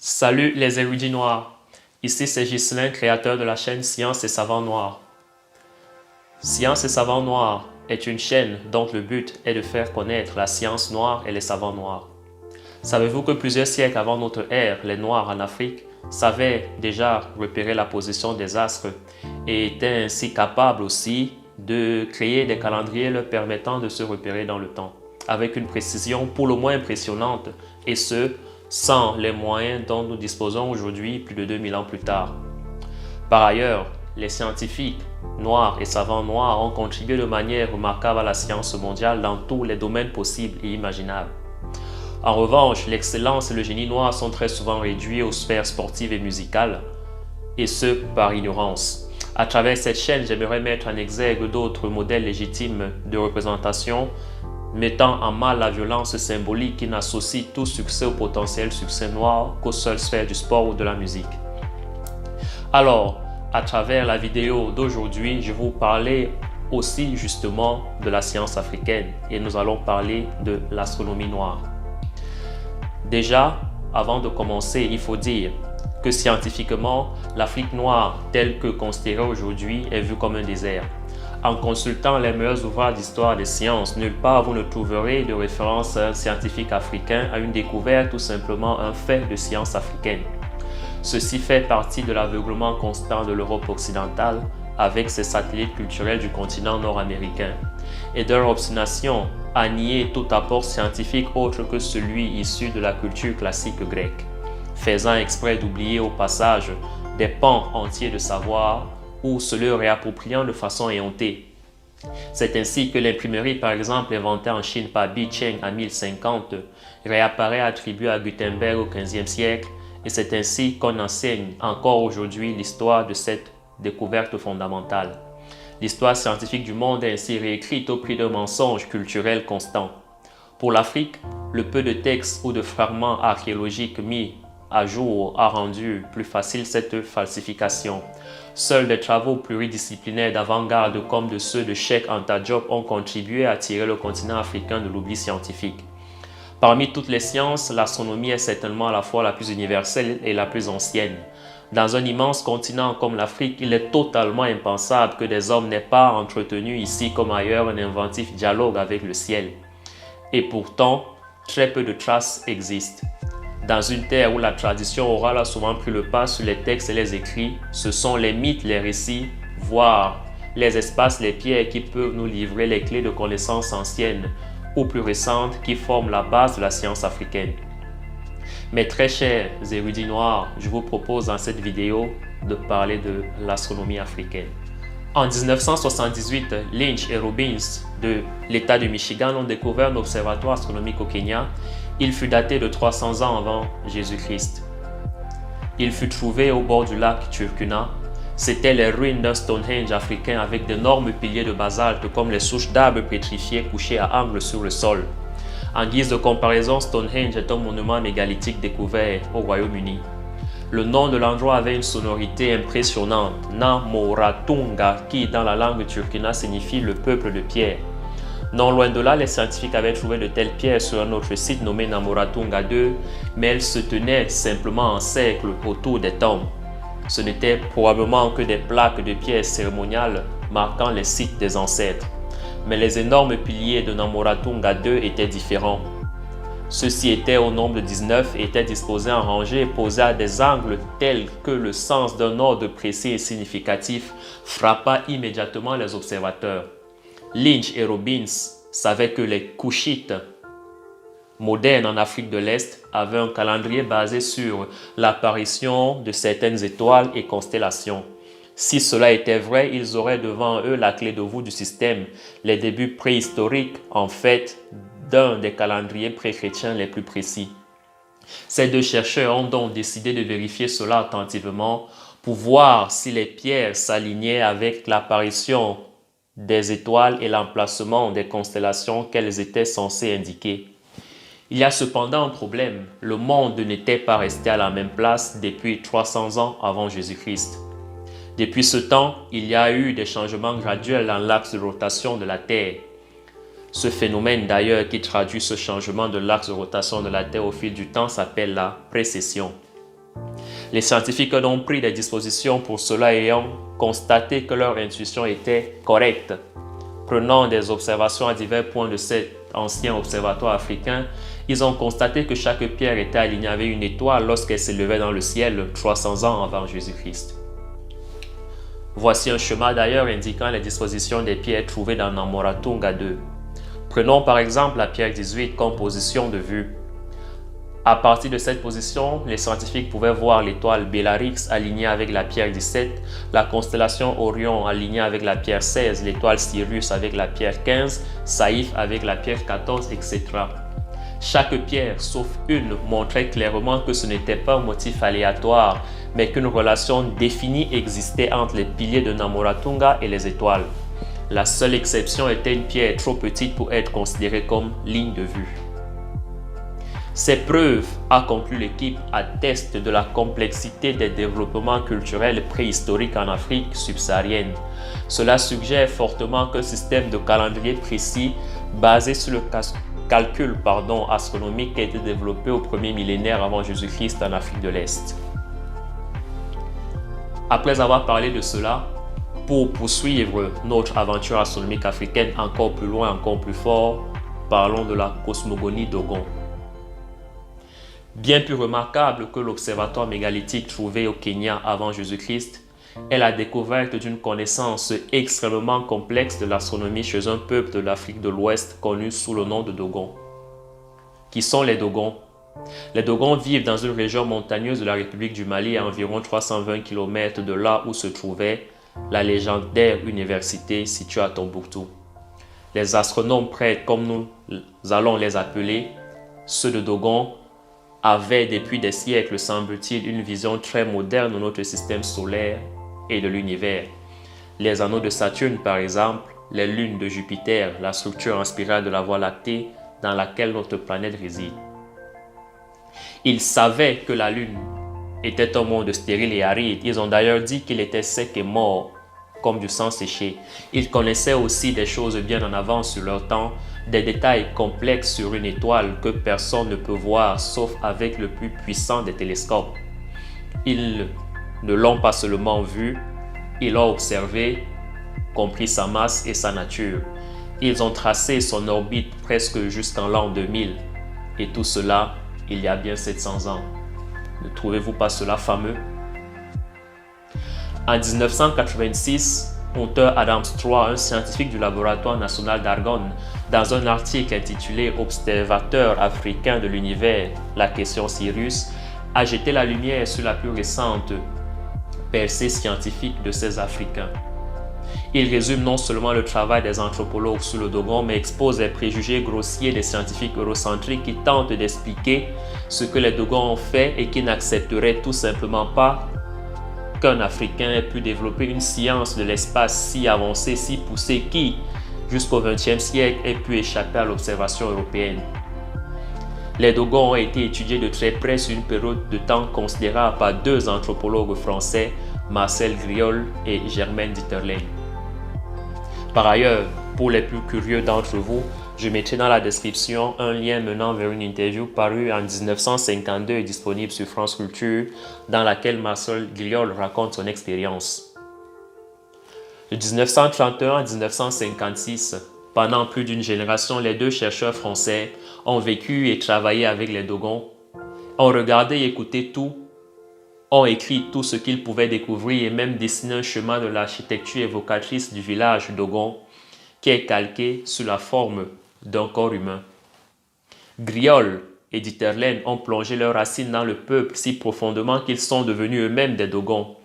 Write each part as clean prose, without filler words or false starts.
Salut les érudits noirs, ici c'est Ghislain, créateur de la chaîne Science et Savants Noirs. Science et Savants Noirs est une chaîne dont le but est de faire connaître la science noire et les savants noirs. Savez-vous que plusieurs siècles avant notre ère, les Noirs en Afrique savaient déjà repérer la position des astres et étaient ainsi capables aussi de créer des calendriers leur permettant de se repérer dans le temps, avec une précision pour le moins impressionnante, et ce, sans les moyens dont nous disposons aujourd'hui, plus de 2000 ans plus tard. Par ailleurs, les scientifiques noirs et savants noirs ont contribué de manière remarquable à la science mondiale dans tous les domaines possibles et imaginables. En revanche, l'excellence et le génie noir sont très souvent réduits aux sphères sportives et musicales, et ce, par ignorance. À travers cette chaîne, j'aimerais mettre en exergue d'autres modèles légitimes de représentation mettant en mal la violence symbolique qui n'associe tout succès au potentiel succès noir qu'aux seules sphères du sport ou de la musique. Alors, à travers la vidéo d'aujourd'hui, je vais vous parler aussi justement de la science africaine et nous allons parler de l'astronomie noire. Déjà, avant de commencer, il faut dire que scientifiquement, l'Afrique noire telle que considérée aujourd'hui est vue comme un désert. En consultant les meilleurs ouvrages d'histoire des sciences, nulle part vous ne trouverez de référence à un scientifique africain, à une découverte ou simplement un fait de science africaine. Ceci fait partie de l'aveuglement constant de l'Europe occidentale avec ses satellites culturels du continent nord-américain et de leur obstination à nier tout apport scientifique autre que celui issu de la culture classique grecque, faisant exprès d'oublier au passage des pans entiers de savoir ou se le réappropriant de façon éhontée. C'est ainsi que l'imprimerie, par exemple, inventée en Chine par Bi Cheng en 1050, réapparaît attribuée à Gutenberg au XVe siècle, et c'est ainsi qu'on enseigne encore aujourd'hui l'histoire de cette découverte fondamentale. L'histoire scientifique du monde est ainsi réécrite au prix d'un mensonge culturel constant. Pour l'Afrique, le peu de textes ou de fragments archéologiques mis à jour a rendu plus facile cette falsification. Seuls des travaux pluridisciplinaires d'avant-garde comme de ceux de Cheikh Anta Diop ont contribué à tirer le continent africain de l'oubli scientifique. Parmi toutes les sciences, l'astronomie est certainement à la fois la plus universelle et la plus ancienne. Dans un immense continent comme l'Afrique, il est totalement impensable que des hommes n'aient pas entretenu ici comme ailleurs un inventif dialogue avec le ciel. Et pourtant, très peu de traces existent. Dans une terre où la tradition orale a souvent pris le pas sur les textes et les écrits, ce sont les mythes, les récits, voire les espaces, les pierres qui peuvent nous livrer les clés de connaissances anciennes ou plus récentes qui forment la base de la science africaine. Mes très chers érudits noirs, je vous propose dans cette vidéo de parler de l'astronomie africaine. En 1978, Lynch et Robbins de l'État du Michigan ont découvert un observatoire astronomique au Kenya. Il fut daté de 300 ans avant Jésus-Christ. Il fut trouvé au bord du lac Turkana. C'étaient les ruines d'un Stonehenge africain avec d'énormes piliers de basalte comme les souches d'arbres pétrifiés couchés à angle sur le sol. En guise de comparaison, Stonehenge est un monument mégalithique découvert au Royaume-Uni. Le nom de l'endroit avait une sonorité impressionnante, Namoratunga, qui dans la langue turkana signifie le peuple de pierre. Non loin de là, les scientifiques avaient trouvé de telles pierres sur un autre site nommé Namoratunga 2, mais elles se tenaient simplement en cercle autour des tombes. Ce n'étaient probablement que des plaques de pierres cérémoniales marquant les sites des ancêtres. Mais les énormes piliers de Namoratunga 2 étaient différents. Ceux-ci étaient au nombre de 19 et étaient disposés en rangées et posés à des angles tels que le sens d'un ordre précis et significatif frappa immédiatement les observateurs. Lynch et Robbins savaient que les Couchites modernes en Afrique de l'Est avaient un calendrier basé sur l'apparition de certaines étoiles et constellations. Si cela était vrai, ils auraient devant eux la clé de voûte du système, les débuts préhistoriques en fait d'un des calendriers pré-chrétiens les plus précis. Ces deux chercheurs ont donc décidé de vérifier cela attentivement pour voir si les pierres s'alignaient avec l'apparition des étoiles et l'emplacement des constellations qu'elles étaient censées indiquer. Il y a cependant un problème, le monde n'était pas resté à la même place depuis 300 ans avant Jésus-Christ. Depuis ce temps, il y a eu des changements graduels dans l'axe de rotation de la Terre. Ce phénomène d'ailleurs qui traduit ce changement de l'axe de rotation de la Terre au fil du temps s'appelle la précession. Les scientifiques ont pris des dispositions pour cela et ont constaté que leur intuition était correcte. Prenant des observations à divers points de cet ancien observatoire africain, ils ont constaté que chaque pierre était alignée avec une étoile lorsqu'elle s'élevait dans le ciel 300 ans avant Jésus-Christ. Voici un schéma d'ailleurs indiquant les dispositions des pierres trouvées dans Namora-Tunga 2. Prenons par exemple la pierre 18 comme position de vue. À partir de cette position, les scientifiques pouvaient voir l'étoile Bellatrix alignée avec la pierre 17, la constellation Orion alignée avec la pierre 16, l'étoile Sirius avec la pierre 15, Saïf avec la pierre 14, etc. Chaque pierre, sauf une, montrait clairement que ce n'était pas un motif aléatoire, mais qu'une relation définie existait entre les piliers de Namora-Tunga et les étoiles. La seule exception était une pierre trop petite pour être considérée comme ligne de vue. Ces preuves, a conclu l'équipe, attestent de la complexité des développements culturels préhistoriques en Afrique subsaharienne. Cela suggère fortement qu'un système de calendrier précis basé sur le calcul astronomique a été développé au premier millénaire avant Jésus-Christ en Afrique de l'Est. Après avoir parlé de cela, pour poursuivre notre aventure astronomique africaine encore plus loin, encore plus fort, parlons de la cosmogonie Dogon. Bien plus remarquable que l'observatoire mégalithique trouvé au Kenya avant Jésus-Christ est la découverte d'une connaissance extrêmement complexe de l'astronomie chez un peuple de l'Afrique de l'Ouest connu sous le nom de Dogon. Qui sont les Dogons? Les Dogons vivent dans une région montagneuse de la République du Mali à environ 320 km de là où se trouvait la légendaire université située à Tombouctou. Les astronomes prêtres, comme nous allons les appeler, ceux de Dogon, avaient depuis des siècles, semble-t-il, une vision très moderne de notre système solaire et de l'univers. Les anneaux de Saturne, par exemple, les lunes de Jupiter, la structure en spirale de la Voie lactée dans laquelle notre planète réside. Ils savaient que la Lune était un monde stérile et aride. Ils ont d'ailleurs dit qu'il était sec et mort, comme du sang séché. Ils connaissaient aussi des choses bien en avance sur leur temps, des détails complexes sur une étoile que personne ne peut voir sauf avec le plus puissant des télescopes. Ils ne l'ont pas seulement vu, ils l'ont observé, compris sa masse et sa nature. Ils ont tracé son orbite presque jusqu'en l'an 2000. Et tout cela, il y a bien 700 ans. Ne trouvez-vous pas cela fameux? En 1986, Hunter Adams III, un scientifique du laboratoire national d'Argonne, dans un article intitulé « Observateur africain de l'univers, la question Sirius », a jeté la lumière sur la plus récente percée scientifique de ces Africains. Il résume non seulement le travail des anthropologues sur le Dogon, mais expose les préjugés grossiers des scientifiques eurocentriques qui tentent d'expliquer ce que les Dogons ont fait et qui n'accepteraient tout simplement pas qu'un Africain ait pu développer une science de l'espace si avancée, si poussée, qui, jusqu'au XXe siècle, ait pu échapper à l'observation européenne. Les Dogons ont été étudiés de très près sur une période de temps considérable par deux anthropologues français, Marcel Griol et Germaine Dieterlen. Par ailleurs, pour les plus curieux d'entre vous, je mettrai dans la description un lien menant vers une interview parue en 1952 et disponible sur France Culture, dans laquelle Marcel Griol raconte son expérience. De 1931 à 1956, pendant plus d'une génération, les deux chercheurs français ont vécu et travaillé avec les Dogons, ont regardé et écouté tout, ont écrit tout ce qu'ils pouvaient découvrir et même dessiné un chemin de l'architecture évocatrice du village Dogon qui est calqué sur la forme d'un corps humain. Griol et Dieterlen ont plongé leurs racines dans le peuple si profondément qu'ils sont devenus eux-mêmes des Dogons.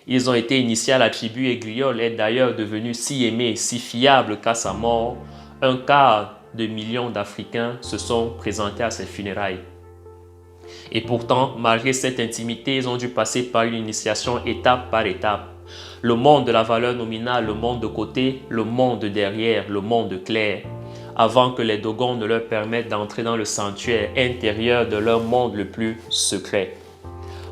Ils ont été initiés à la tribu et Griol est d'ailleurs devenu si aimé, si fiable qu'à sa mort, 250 000 d'Africains se sont présentés à ses funérailles. Et pourtant, malgré cette intimité, ils ont dû passer par une initiation étape par étape. Le monde de la valeur nominale, le monde de côté, le monde de derrière, le monde clair, avant que les Dogons ne leur permettent d'entrer dans le sanctuaire intérieur de leur monde le plus secret.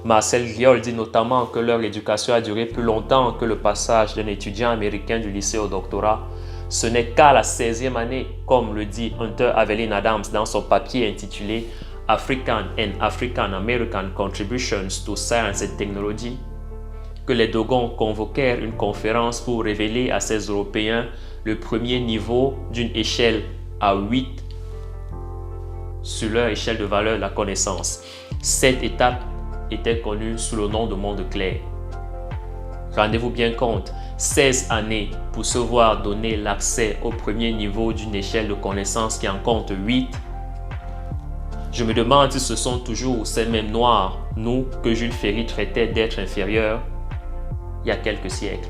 Marcel Griol dit notamment que leur éducation a duré plus longtemps que le passage d'un étudiant américain du lycée au doctorat. Ce n'est qu'à la 16e année, comme le dit Hunter Evelyn Adams dans son papier intitulé « African and African American Contributions to Science and Technology, que les Dogons convoquèrent une conférence pour révéler à ces Européens le premier niveau d'une échelle à 8 sur leur échelle de valeur de la connaissance. Cette étape était connue sous le nom de monde clair. Rendez-vous bien compte, 16 années pour se voir donner l'accès au premier niveau d'une échelle de connaissance qui en compte 8. Je me demande si ce sont toujours ces mêmes noirs, nous, que Jules Ferry traitait d'êtres inférieurs il y a quelques siècles.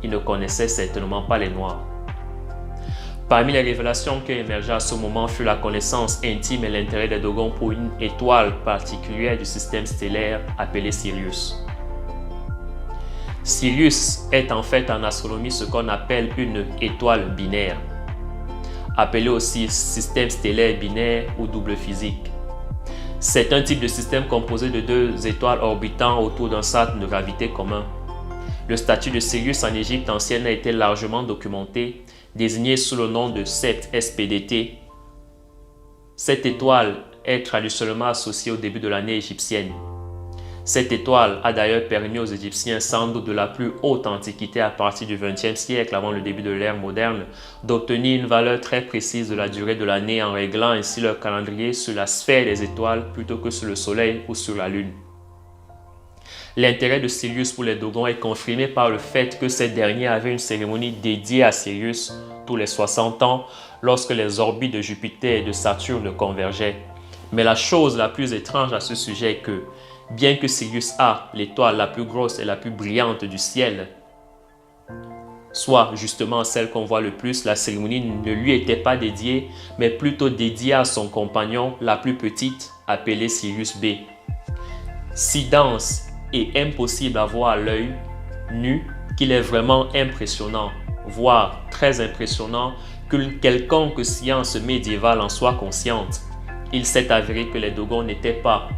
Il ne connaissait certainement pas les noirs. Parmi les révélations qui émergeaient à ce moment fut la connaissance intime et l'intérêt des Dogons pour une étoile particulière du système stellaire appelée Sirius. Sirius est en fait en astronomie ce qu'on appelle une étoile binaire, appelée aussi système stellaire binaire ou double physique. C'est un type de système composé de deux étoiles orbitant autour d'un centre de gravité commun. Le statut de Sirius en Égypte ancienne a été largement documenté, désigné sous le nom de Sept SPDT. Cette étoile est traditionnellement associée au début de l'année égyptienne. Cette étoile a d'ailleurs permis aux Égyptiens, sans doute de la plus haute antiquité à partir du XXe siècle, avant le début de l'ère moderne, d'obtenir une valeur très précise de la durée de l'année en réglant ainsi leur calendrier sur la sphère des étoiles plutôt que sur le Soleil ou sur la Lune. L'intérêt de Sirius pour les Dogons est confirmé par le fait que ces derniers avaient une cérémonie dédiée à Sirius tous les 60 ans lorsque les orbites de Jupiter et de Saturne convergeaient. Mais la chose la plus étrange à ce sujet est que, bien que Sirius A, l'étoile la plus grosse et la plus brillante du ciel, soit justement celle qu'on voit le plus, la cérémonie ne lui était pas dédiée, mais plutôt dédiée à son compagnon, la plus petite, appelée Sirius B. Si dense et impossible à voir à l'œil nu qu'il est vraiment impressionnant, voire très impressionnant, que quelconque science médiévale en soit consciente. Il s'est avéré que les Dogons n'étaient pas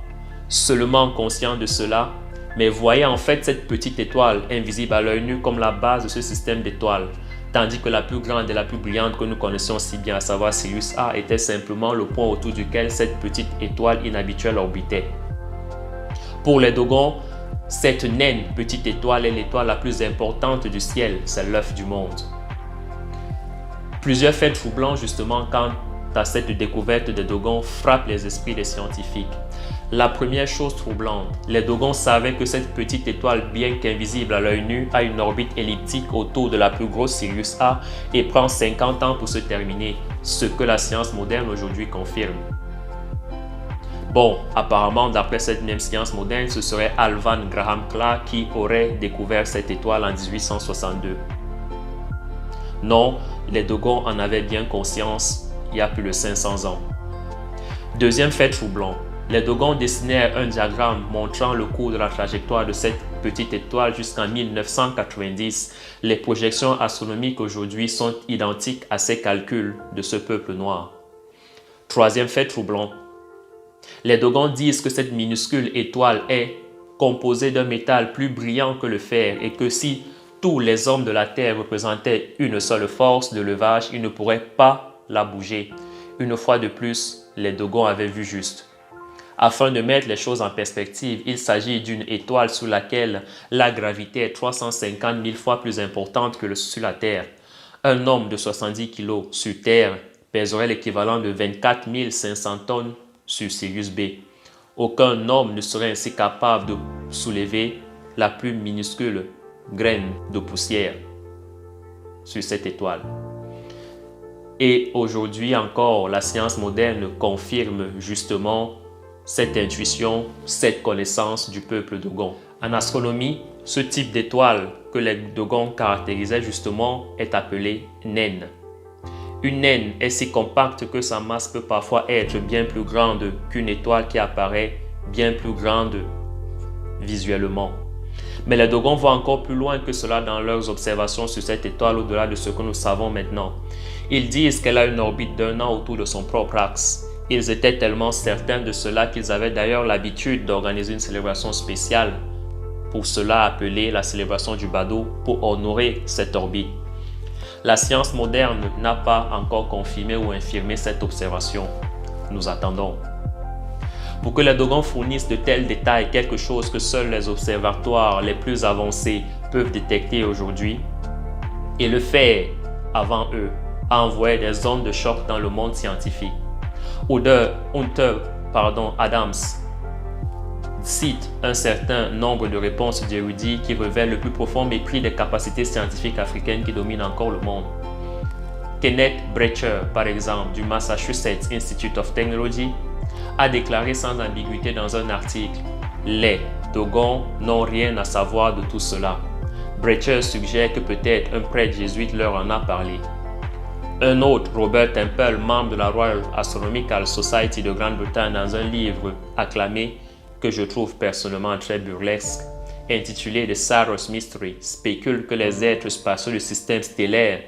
seulement conscients de cela, mais voyaient en fait cette petite étoile invisible à l'œil nu comme la base de ce système d'étoiles, tandis que la plus grande et la plus brillante que nous connaissions si bien, à savoir Sirius A, était simplement le point autour duquel cette petite étoile inhabituelle orbitait. Pour les Dogons, cette naine petite étoile est l'étoile la plus importante du ciel, c'est l'œuf du monde. Plusieurs faits troublants justement quant à cette découverte des Dogons frappent les esprits des scientifiques. La première chose troublante, les Dogons savaient que cette petite étoile, bien qu'invisible à l'œil nu, a une orbite elliptique autour de la plus grosse Sirius A et prend 50 ans pour se terminer, ce que la science moderne aujourd'hui confirme. Bon, apparemment, d'après cette même science moderne, ce serait Alvan Graham Clark qui aurait découvert cette étoile en 1862. Non, les Dogons en avaient bien conscience il y a plus de 500 ans. Deuxième fait troublant, les Dogons dessinèrent un diagramme montrant le cours de la trajectoire de cette petite étoile jusqu'en 1990. Les projections astronomiques aujourd'hui sont identiques à ces calculs de ce peuple noir. Troisième fait troublant, les Dogons disent que cette minuscule étoile est composée d'un métal plus brillant que le fer et que si tous les hommes de la Terre représentaient une seule force de levage, ils ne pourraient pas la bouger. Une fois de plus, les Dogons avaient vu juste. Afin de mettre les choses en perspective, il s'agit d'une étoile sur laquelle la gravité est 350 000 fois plus importante que sur la Terre. Un homme de 70 kg sur Terre pèserait l'équivalent de 24 500 tonnes sur Sirius B. Aucun homme ne serait ainsi capable de soulever la plus minuscule graine de poussière sur cette étoile. Et aujourd'hui encore, la science moderne confirme justement cette intuition, cette connaissance du peuple Dogon. En astronomie, ce type d'étoile que les Dogons caractérisaient justement est appelé naine. Une naine est si compacte que sa masse peut parfois être bien plus grande qu'une étoile qui apparaît bien plus grande visuellement. Mais les Dogons vont encore plus loin que cela dans leurs observations sur cette étoile au-delà de ce que nous savons maintenant. Ils disent qu'elle a une orbite d'1 an autour de son propre axe. Ils étaient tellement certains de cela qu'ils avaient d'ailleurs l'habitude d'organiser une célébration spéciale, pour cela appelée la célébration du Bado, pour honorer cette orbite. La science moderne n'a pas encore confirmé ou infirmé cette observation. Nous attendons. Pour que les Dogons fournissent de tels détails, quelque chose que seuls les observatoires les plus avancés peuvent détecter aujourd'hui, et le faire avant eux a envoyé des ondes de choc dans le monde scientifique. Hunter Adams cite un certain nombre de réponses d'érudits qui révèlent le plus profond mépris des capacités scientifiques africaines qui dominent encore le monde. Kenneth Brecher, par exemple, du Massachusetts Institute of Technology, a déclaré sans ambiguïté dans un article « Les Dogons n'ont rien à savoir de tout cela ». Brecher suggère que peut-être un prêtre jésuite leur en a parlé. Un autre, Robert Temple, membre de la Royal Astronomical Society de Grande-Bretagne, dans un livre acclamé que je trouve personnellement très burlesque, intitulé The Saros Mystery, spécule que les êtres spatiaux du système stellaire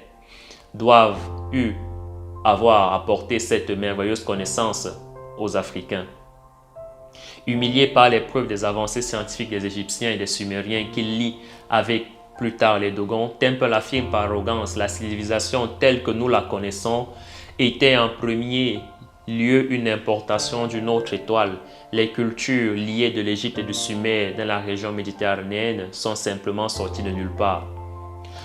doivent avoir apporté cette merveilleuse connaissance aux Africains. Humilié par les preuves des avancées scientifiques des Égyptiens et des Sumériens qu'il lie avec plus tard les Dogons, Temple affirme par arrogance la civilisation telle que nous la connaissons était en premier lieu une importation d'une autre étoile. Les cultures liées de l'Égypte et du Sumer dans la région méditerranéenne sont simplement sorties de nulle part.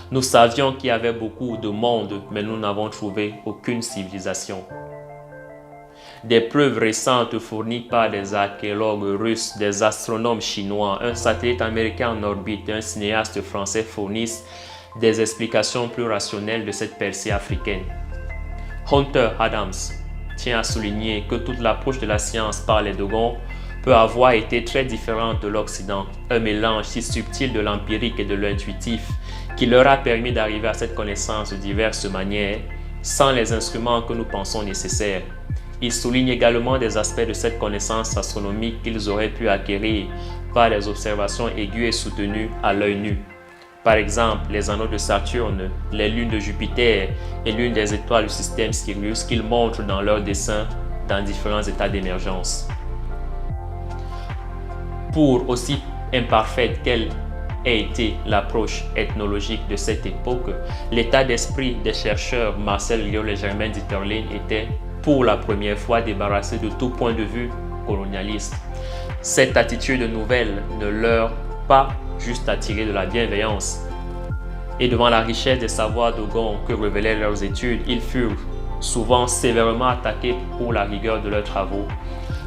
Nous savions qu'il y avait beaucoup de monde, mais nous n'avons trouvé aucune civilisation. Des preuves récentes fournies par des archéologues russes, des astronomes chinois, un satellite américain en orbite et un cinéaste français fournissent des explications plus rationnelles de cette percée africaine. Hunter Adams tient à souligner que toute l'approche de la science par les Dogons peut avoir été très différente de l'Occident, un mélange si subtil de l'empirique et de l'intuitif qui leur a permis d'arriver à cette connaissance de diverses manières sans les instruments que nous pensons nécessaires. Il souligne également des aspects de cette connaissance astronomique qu'ils auraient pu acquérir par des observations aiguës et soutenues à l'œil nu. Par exemple, les anneaux de Saturne, les lunes de Jupiter et l'une des étoiles du système Sirius qu'ils montrent dans leurs dessins dans différents états d'émergence. Pour aussi imparfaite qu'elle ait été l'approche ethnologique de cette époque, l'état d'esprit des chercheurs Marcel Griaule et Germain Dieterlen était pour la première fois débarrassé de tout point de vue colonialiste. Cette attitude nouvelle ne leur pas juste attiré de la bienveillance. Et devant la richesse des savoirs Dogons que révélaient leurs études, ils furent souvent sévèrement attaqués pour la rigueur de leurs travaux.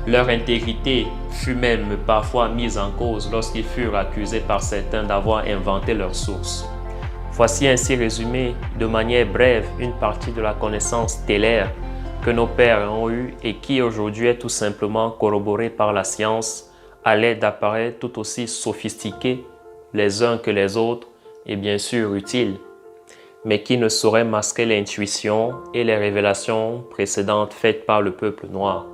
Leur intégrité fut même parfois mise en cause lorsqu'ils furent accusés par certains d'avoir inventé leurs sources. Voici ainsi résumé de manière brève une partie de la connaissance stellaire que nos pères ont eue et qui aujourd'hui est tout simplement corroborée par la science à l'aide d'appareils tout aussi sophistiqués les uns que les autres et bien sûr utiles, mais qui ne sauraient masquer l'intuition et les révélations précédentes faites par le peuple noir.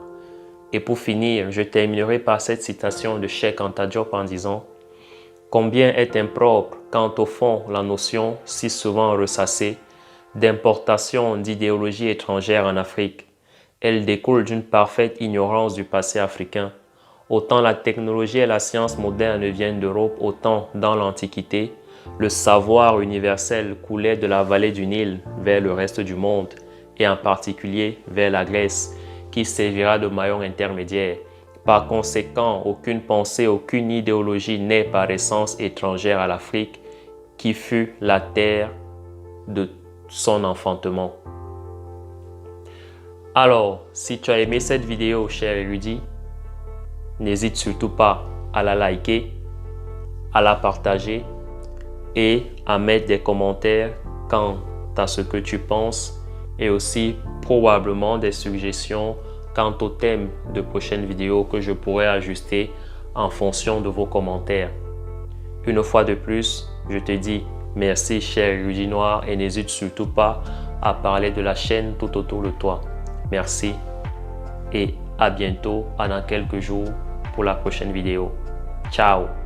Et pour finir, je terminerai par cette citation de Cheikh Anta Diop en disant « Combien est impropre quand au fond la notion, si souvent ressassée, d'importation d'idéologies étrangères en Afrique. Elle découle d'une parfaite ignorance du passé africain. Autant la technologie et la science moderne viennent d'Europe, autant dans l'Antiquité, le savoir universel coulait de la vallée du Nil vers le reste du monde, et en particulier vers la Grèce, qui servira de maillon intermédiaire. Par conséquent, aucune pensée, aucune idéologie n'est par essence étrangère à l'Afrique, qui fut la terre de son enfantement. Alors, si tu as aimé cette vidéo, cher érudit, n'hésite surtout pas à la liker, à la partager et à mettre des commentaires quant à ce que tu penses et aussi probablement des suggestions quant au thème de prochaines vidéos que je pourrais ajuster en fonction de vos commentaires. Une fois de plus, je te dis merci cher érudit noir et n'hésite surtout pas à parler de la chaîne tout autour de toi. Merci et à bientôt dans quelques jours pour la prochaine vidéo. Ciao!